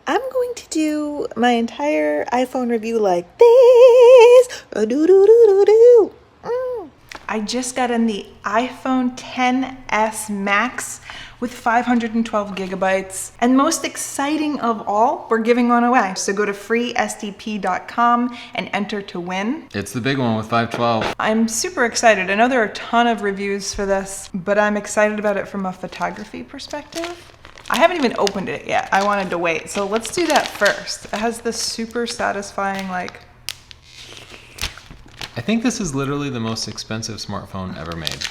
I'm going to do my entire iPhone review like this. Do-do-do-do-do. I just got in the iPhone XS Max with 512 gigabytes. And most exciting of all, we're giving one away. So go to freesdp.com and enter to win. It's the big one with 512. I'm super excited. I know there are a ton of reviews for this, but I'm excited about it from a photography perspective. I haven't even opened it yet. I wanted to wait. So let's do that first. It has this super satisfying, like... I think this is literally the most expensive smartphone ever made.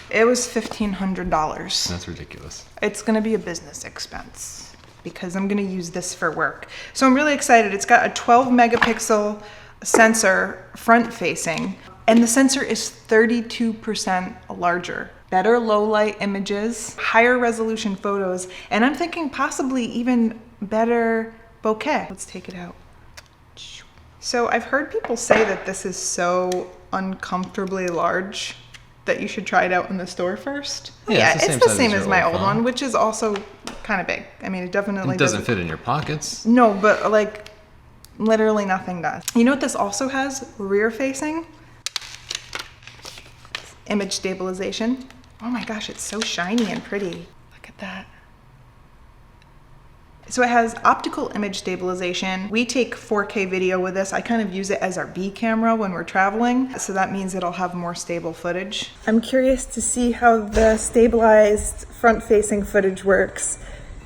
It was $1,500. That's ridiculous. It's gonna be a business expense because I'm gonna use this for work. So I'm really excited. It's got a 12 megapixel sensor front facing, and the sensor is 32% larger. Better low light images, higher resolution photos, and I'm thinking possibly even better bokeh. Let's take it out. So I've heard people say that this is so uncomfortably large that you should try it out in the store first. Yeah, it's the same as my old one, which is also kind of big. I mean, it definitely doesn't fit in your pockets. No, but like literally nothing does. You know what this also has? Rear facing. Image stabilization. Oh my gosh, it's so shiny and pretty. Look at that. So it has optical image stabilization. We take 4K video with this. I kind of use it as our B camera when we're traveling. So that means it'll have more stable footage. I'm curious to see how the stabilized front-facing footage works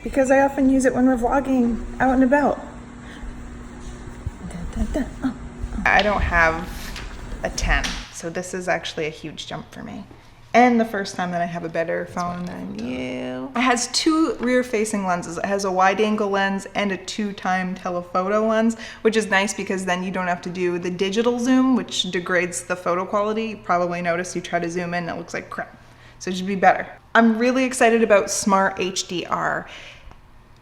because I often use it when we're vlogging out and about. I don't have a 10, so this is actually a huge jump for me. And the first time that I have a better phone than you. It has two rear-facing lenses. It has a wide-angle lens and a 2-time telephoto lens, which is nice because then you don't have to do the digital zoom, which degrades the photo quality. You probably notice you try to zoom in, it looks like crap. So it should be better. I'm really excited about Smart HDR.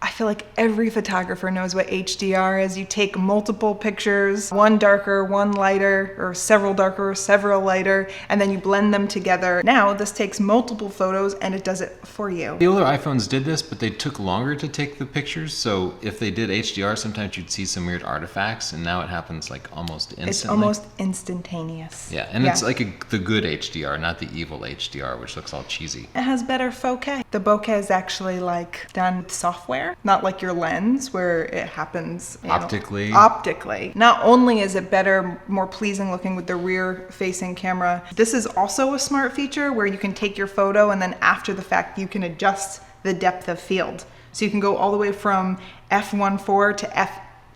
I feel like every photographer knows what HDR is. You take multiple pictures, one darker, one lighter, or several darker, several lighter, and then you blend them together. Now this takes multiple photos and it does it for you. The older iPhones did this, but they took longer to take the pictures. So if they did HDR, sometimes you'd see some weird artifacts, and now it happens like almost instantly. It's almost instantaneous. Yeah, and it's like the good HDR, not the evil HDR, which looks all cheesy. It has better bokeh. The bokeh is actually like done with software. Not like your lens where it happens optically. Optically. Not only is it better, more pleasing looking with the rear facing camera, this is also a smart feature where you can take your photo and then after the fact you can adjust the depth of field. So you can go all the way from f1.4 to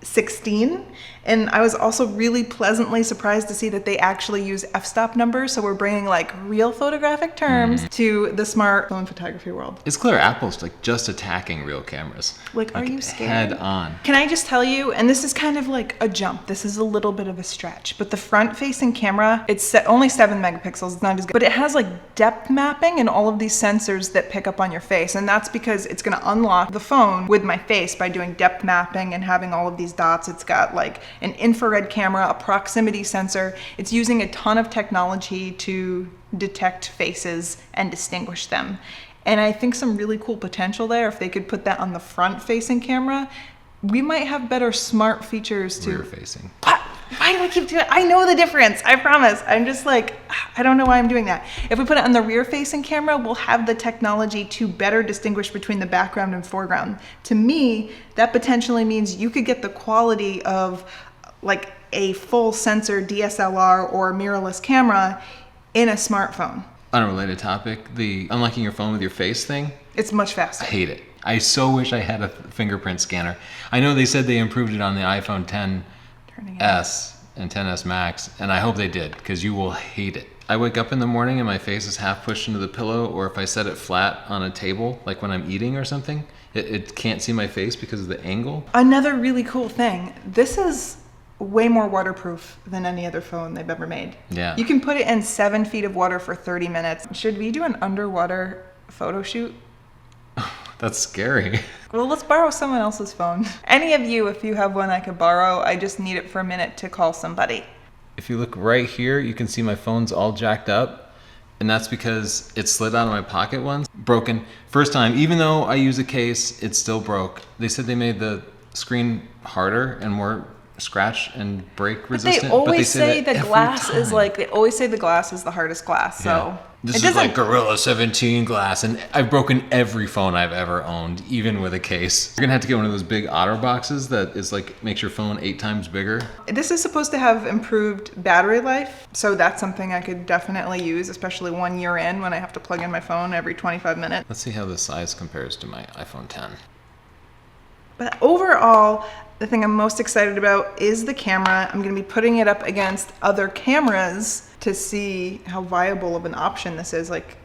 f16. And I was also really pleasantly surprised to see that they actually use f-stop numbers. So we're bringing like real photographic terms to the smartphone photography world. It's clear Apple's like just attacking real cameras. Like, are you scared? Head on. Can I just tell you, and this is kind of like a jump. This is a little bit of a stretch, but the front facing camera, it's only 7 megapixels. It's not as good, but it has like depth mapping and all of these sensors that pick up on your face. And that's because it's going to unlock the phone with my face by doing depth mapping and having all of these dots. It's got like an infrared camera, a proximity sensor. It's using a ton of technology to detect faces and distinguish them. And I think some really cool potential there. If they could put that on the front facing camera, we might have better smart features to... Rear facing. Why do I keep doing it? I know the difference, I promise. I'm just like, I don't know why I'm doing that. If we put it on the rear facing camera, we'll have the technology to better distinguish between the background and foreground. To me, that potentially means you could get the quality of like a full sensor DSLR or mirrorless camera in a smartphone. Unrelated topic, the unlocking your phone with your face thing. It's much faster. I hate it. I so wish I had a fingerprint scanner. I know they said they improved it on the iPhone XS and XS Max, and I hope they did, because you will hate it. I wake up in the morning and my face is half pushed into the pillow, or if I set it flat on a table, like when I'm eating or something, it can't see my face because of the angle. Another really cool thing, this is way more waterproof than any other phone they've ever made. Yeah. You can put it in 7 feet of water for 30 minutes. Should we do an underwater photo shoot? That's scary. Well, let's borrow someone else's phone. Any of you, if you have one I could borrow, I just need it for a minute to call somebody. If you look right here, you can see my phone's all jacked up. And that's because it slid out of my pocket once. Broken. First time, even though I use a case, it still broke. They said they made the screen harder and more scratch and break resistant. They always say that the every glass is time. like, they always say the glass is the hardest glass. So This it is doesn't, like Gorilla 17 glass, and I've broken every phone I've ever owned, even with a case. You're gonna have to get one of those big Otter boxes that is like, makes your phone 8 times bigger. this is supposed to have improved battery life. So that's something I could definitely use, especially 1 year in when I have to plug in my phone every 25 minutes. Let's see how the size compares to my iPhone 10. But overall, the thing I'm most excited about is the camera. I'm gonna be putting it up against other cameras to see how viable of an option this is. Like,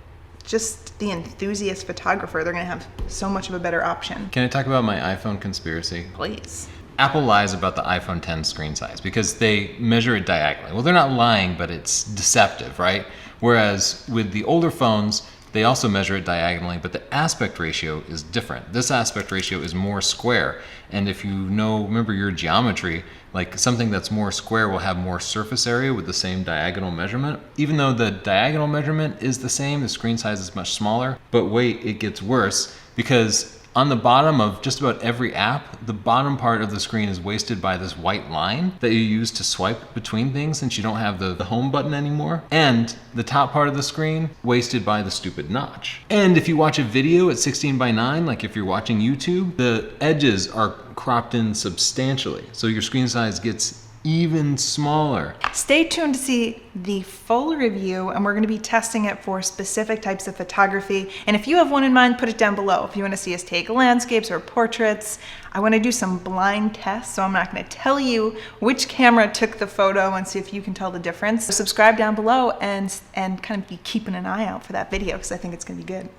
just the enthusiast photographer, they're gonna have so much of a better option. Can I talk about my iPhone conspiracy? Please. Apple lies about the iPhone 10 screen size because they measure it diagonally. Well, they're not lying, but it's deceptive, right? Whereas with the older phones, they also measure it diagonally, but the aspect ratio is different. This aspect ratio is more square. And if you remember your geometry, like something that's more square will have more surface area with the same diagonal measurement. Even though the diagonal measurement is the same, the screen size is much smaller. But wait, it gets worse because on the bottom of just about every app, the bottom part of the screen is wasted by this white line that you use to swipe between things since you don't have the home button anymore. And the top part of the screen wasted by the stupid notch. And if you watch a video at 16:9, like if you're watching YouTube, the edges are cropped in substantially. So your screen size gets even smaller. Stay tuned to see the full review, and we're going to be testing it for specific types of photography. And if you have one in mind, put it down below. If you want to see us take landscapes or portraits, I want to do some blind tests, so I'm not going to tell you which camera took the photo and see if you can tell the difference. So subscribe down below and kind of be keeping an eye out for that video because I think it's going to be good.